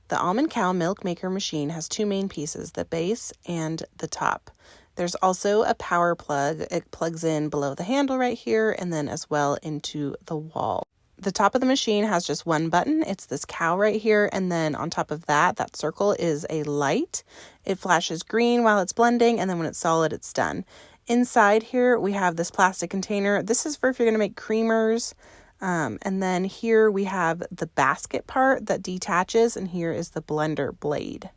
The Almond Cow Milk Maker machine has two main pieces, the base and the top. There's also a power plug. It plugs in below the handle right here and then as well into the wall. The top of the machine has just one button. It's this cow right here, and then on top of that, that circle is a light. It flashes green while it's blending, and then when it's solid, it's done. Inside here, we have this plastic container. This is for if you're going to make creamers. And then here we have the basket part that detaches, and here is the blender blade.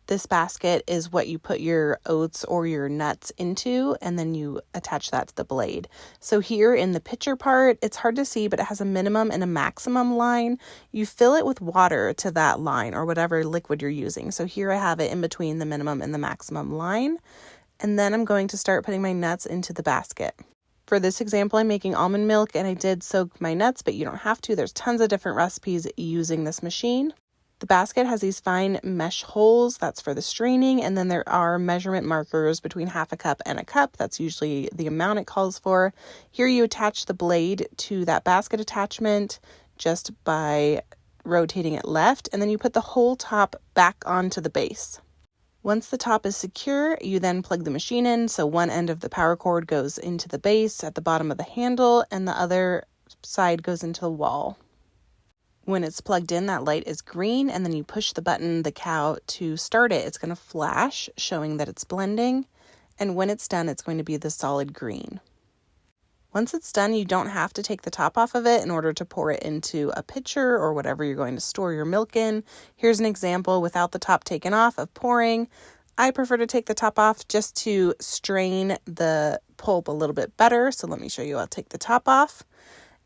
This basket is what you put your oats or your nuts into, and then you attach that to the blade. So here in the pitcher part, it's hard to see, but it has a minimum and a maximum line. You fill it with water to that line or whatever liquid you're using. So here I have it in between the minimum and the maximum line. And then I'm going to start putting my nuts into the basket. For this example, I'm making almond milk, and I did soak my nuts, but you don't have to. There's tons of different recipes using this machine. The basket has these fine mesh holes, that's for the straining, and then there are measurement markers between half a cup and a cup. That's usually the amount it calls for. Here you attach the blade to that basket attachment just by rotating it left, and then you put the whole top back onto the base. Once the top is secure, you then plug the machine in, so one end of the power cord goes into the base at the bottom of the handle, and the other side goes into the wall. When it's plugged in, that light is green, and then you push the button, the cow, to start it. It's going to flash, showing that it's blending, and when it's done, it's going to be the solid green. Once it's done, you don't have to take the top off of it in order to pour it into a pitcher or whatever you're going to store your milk in. Here's an example without the top taken off of pouring. I prefer to take the top off just to strain the pulp a little bit better. So let me show you. I'll take the top off.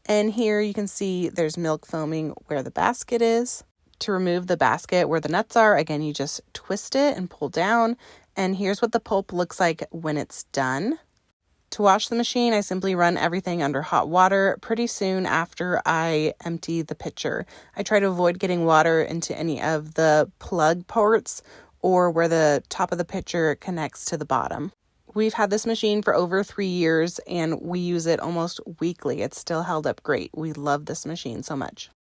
And here you can see there's milk foaming where the basket is. To remove the basket where the nuts are, again, you just twist it and pull down. And here's what the pulp looks like when it's done. To wash the machine, I simply run everything under hot water pretty soon after I empty the pitcher. I try to avoid getting water into any of the plug ports or where the top of the pitcher connects to the bottom. We've had this machine for over 3 years and we use it almost weekly. It's still held up great. We love this machine so much.